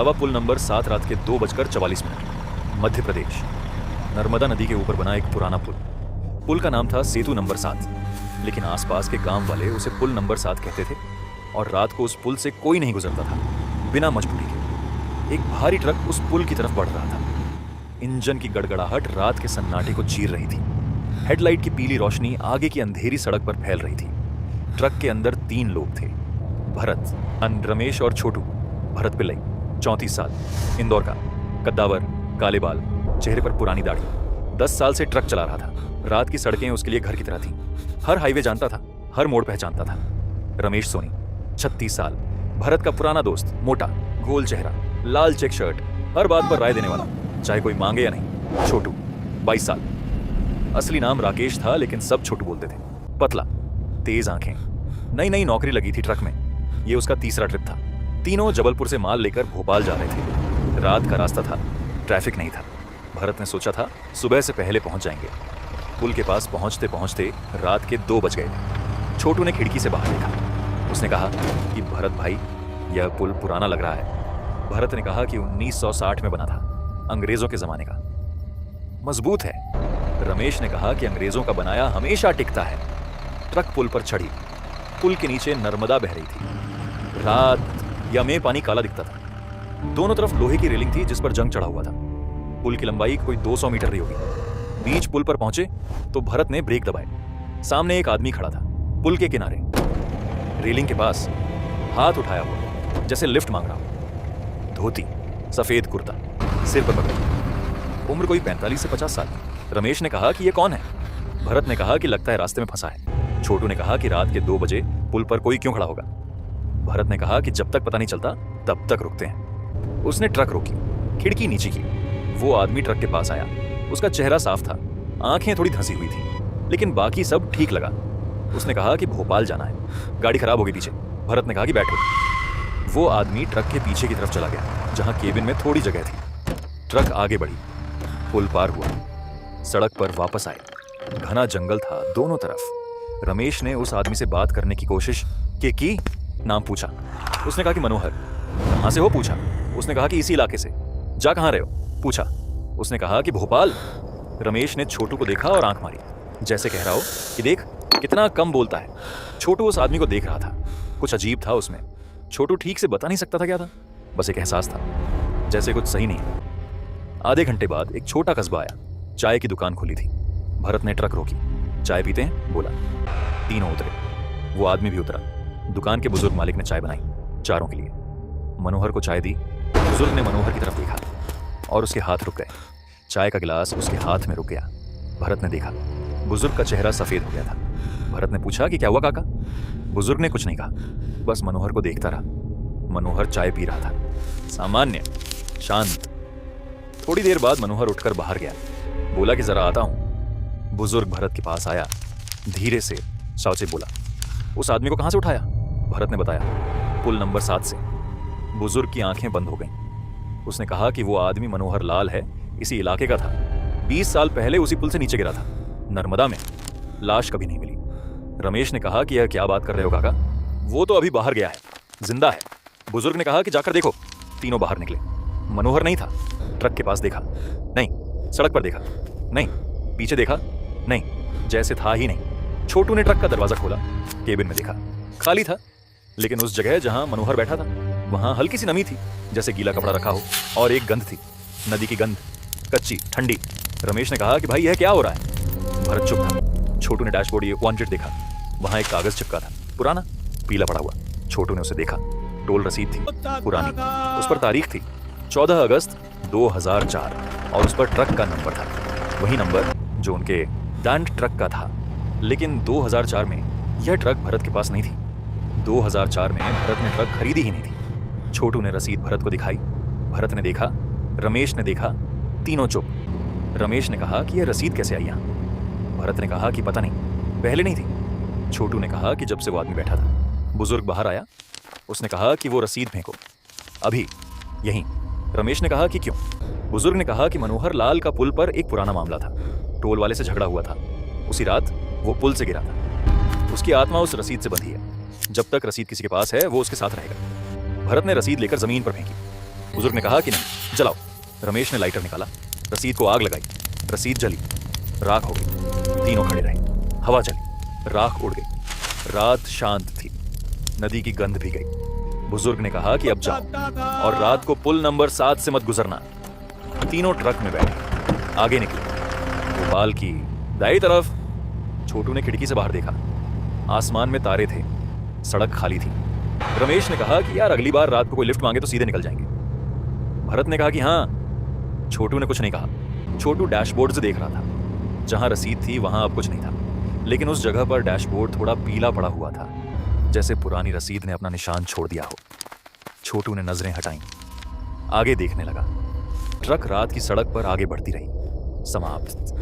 हवा पुल नंबर 7 रात के 2:44 मध्य प्रदेश। नर्मदा नदी के ऊपर बना एक पुराना पुल। पुल का नाम था सेतु नंबर 7, लेकिन आसपास के गांव वाले उसे पुल नंबर 7 कहते थे और रात को उस पुल से कोई नहीं गुजरता था बिना मजबूरी के। एक भारी ट्रक उस पुल की तरफ बढ़ रहा था। इंजन की गड़गड़ाहट रात के सन्नाटे को चीर रही थी। हेडलाइट की पीली रोशनी आगे की अंधेरी सड़क पर फैल रही थी। ट्रक के अंदर 3 लोग थे, भरत, रमेश और छोटू। भरत पिल्लई 34 साल, इंदौर का, कद्दावर, काले बाल, चेहरे पर पुरानी दाढ़ी। 10 साल से ट्रक चला रहा था। रात की सड़कें उसके लिए घर की तरह थीं। हर हाईवे जानता था, हर मोड़ पहचानता था। रमेश सोनी 36 साल, भरत का पुराना दोस्त, मोटा, गोल चेहरा, लाल चेक शर्ट, हर बात पर राय देने वाला, चाहे कोई मांगे या नहीं। छोटू 22 साल, असली नाम राकेश था लेकिन सब छोटू बोलते थे। पतला, तेज आंखें, नई नई नौकरी लगी थी ट्रक में। ये उसका तीसरा ट्रिप था। तीनों जबलपुर से माल लेकर भोपाल जा रहे थे। रात का रास्ता था, ट्रैफिक नहीं था। भरत ने सोचा था सुबह से पहले पहुंच जाएंगे। पुल के पास पहुंचते पहुंचते रात के 2 बज गए। छोटू ने खिड़की से बाहर देखा। उसने कहा कि भरत भाई, यह पुल पुराना लग रहा है। भरत ने कहा कि 1960 में बना था, अंग्रेजों के जमाने का। मजबूत है। रमेश ने कहा कि अंग्रेजों का बनाया हमेशा टिकता है। ट्रक पुल पर चढ़ी। पुल के नीचे नर्मदा बह रही थी। रात या में पानी काला दिखता था। दोनों तरफ लोहे की रेलिंग थी जिस पर जंग चढ़ा हुआ था। पुल की लंबाई कोई 200 मीटर रही होगी। बीच पुल पर पहुंचे तो भरत ने ब्रेक दबाए। सामने एक आदमी खड़ा था, पुल के किनारे, रेलिंग के पास, हाथ उठाया हुआ जैसे लिफ्ट मांग रहा हो। धोती, सफेद कुर्ता, सिर पर पगड़ी, उम्र कोई 45 से 50 साल। रमेश ने कहा कि यह कौन है? भरत ने कहा कि लगता है रास्ते में फंसा है। छोटू ने कहा कि रात के 2 बजे पुल पर कोई क्यों खड़ा होगा? भरत ने कहा कि जब तक पता नहीं चलता तब तक रुकते हैं। उसने ट्रक रोकी, खिड़की नीचे की। वो आदमी ट्रक के पास आया। उसका चेहरा साफ था, आंखें थोड़ी धंसी हुई थी, लेकिन बाकी सब ठीक लगा। उसने कहा कि भोपाल जाना है, गाड़ी खराब हो गई पीछे। भरत ने कहा कि बैठो। वो आदमी ट्रक के पीछे की तरफ चला गया, जहां केबिन में थोड़ी जगह थी। ट्रक आगे बढ़ी, पुल पार हुआ, सड़क पर वापस आए। घना जंगल था दोनों तरफ। रमेश ने उस आदमी से बात करने की कोशिश की। नाम पूछा। उसने कहा कि मनोहर। कहां से हो? पूछा। उसने कहा कि इसी इलाके से। जा कहां रहे हो? पूछा। उसने कहा कि भोपाल। रमेश ने छोटू को देखा और आंख मारी, जैसे कह रहा हो कि देख कितना कम बोलता है। छोटू उस आदमी को देख रहा था। कुछ अजीब था उसमें। छोटू ठीक से बता नहीं सकता था क्या था, बस एक एहसास था जैसे कुछ सही नहीं। आधे घंटे बाद एक छोटा कस्बा आया। चाय की दुकान खुली थी। भरत ने ट्रक रोकी। चाय पीते हैं? बोला। तीनों उतरे। वो आदमी भी उतरा। दुकान के बुजुर्ग मालिक ने चाय बनाई, चारों के लिए। मनोहर को चाय दी। बुजुर्ग ने मनोहर की तरफ देखा और उसके हाथ रुक गए। चाय का गिलास उसके हाथ में रुक गया। भरत ने देखा, बुजुर्ग का चेहरा सफेद हो गया था। भरत ने पूछा कि क्या हुआ काका? बुजुर्ग ने कुछ नहीं कहा, बस मनोहर को देखता रहा। मनोहर चाय पी रहा था, सामान्य, शांत। थोड़ी देर बाद मनोहर उठकर बाहर गया। बोला कि जरा आता हूं। बुजुर्ग भरत के पास आया, धीरे से साव बोला, उस आदमी को कहां से उठाया? भरत ने बताया, पुल नंबर 7 से। बुजुर्ग की आंखें बंद हो गईं। उसने कहा कि वो आदमी मनोहर लाल है, इसी इलाके का था। 20 साल पहले उसी पुल से नीचे गिरा था, नर्मदा में। लाश कभी नहीं मिली। रमेश ने कहा कि यह क्या बात कर रहे हो काका? वो तो अभी बाहर गया है, जिंदा है। बुजुर्ग ने कहा कि जाकर देखो। तीनों बाहर निकले। मनोहर नहीं था। ट्रक के पास देखा, नहीं। सड़क पर देखा, नहीं। पीछे देखा, नहीं, जैसे था ही नहीं। छोटू ने ट्रक का दरवाजा खोला, केबिन में देखा, खाली था। लेकिन उस जगह जहां मनोहर बैठा था वहां हल्की सी नमी थी, जैसे गीला कपड़ा रखा हो, और एक गंध थी, नदी की गंध, कच्ची, ठंडी। रमेश ने कहा कि भाई यह क्या हो रहा है? भरत चुप था। छोटू ने डैशबोर्ड ये वांटेड देखा। वहां एक कागज चिपका था, पुराना, पीला पड़ा हुआ। छोटू ने उसे देखा। टोल रसीद थी, पुरानी। उस पर तारीख थी 14 अगस्त 2004 और उस पर ट्रक का नंबर था, वही नंबर जो उनके डांट ट्रक का था। लेकिन 2004 में यह ट्रक भरत के पास नहीं थी। 2004 में भरत ने ट्रक खरीदी ही नहीं थी। छोटू ने रसीद भरत को दिखाई। भरत ने देखा, रमेश ने देखा, तीनों चुप। रमेश ने कहा कि यह रसीद कैसे आई यहाँ? भरत ने कहा कि पता नहीं, पहले नहीं थी। छोटू ने कहा कि जब से वो आदमी बैठा था। बुजुर्ग बाहर आया। उसने कहा कि वो रसीद फेंको, अभी, यहीं। रमेश ने कहा कि क्यों? बुजुर्ग ने कहा कि मनोहर लाल का पुल पर एक पुराना मामला था। टोल वाले से झगड़ा हुआ था। उसी रात वो पुल से गिरा था। उसकी आत्मा उस रसीद से बंधी है। जब तक रसीद किसी के पास है वो उसके साथ रहेगा। भरत ने रसीद लेकर जमीन पर फेंकी। बुजुर्ग ने कहा कि नहीं, जलाओ। रमेश ने लाइटर निकाला, रसीद को आग लगाई। रसीद जली, राख हो गई। तीनों खड़े रहे। हवा चली, राख उड़ गई। रात शांत थी, नदी की गंध भी गई। बुजुर्ग ने कहा कि अब जाओ और रात को पुल नंबर 7 से मत गुजरना। तीनों ट्रक में बैठे आगे निकले। भोपाल की दाई तरफ। छोटू ने खिड़की से बाहर देखा। आसमान में तारे थे, सड़क खाली थी। रमेश ने कहा कि यार अगली बार रात को कोई लिफ्ट मांगे तो सीधे निकल जाएंगे। भरत ने कहा कि हाँ। छोटू ने कुछ नहीं कहा। छोटू डैशबोर्ड से देख रहा था। जहां रसीद थी वहां अब कुछ नहीं था, लेकिन उस जगह पर डैशबोर्ड थोड़ा पीला पड़ा हुआ था, जैसे पुरानी रसीद ने अपना निशान छोड़ दिया हो। छोटू ने नजरें हटाईं, आगे देखने लगा। ट्रक रात की सड़क पर आगे बढ़ती रही। समाप्त।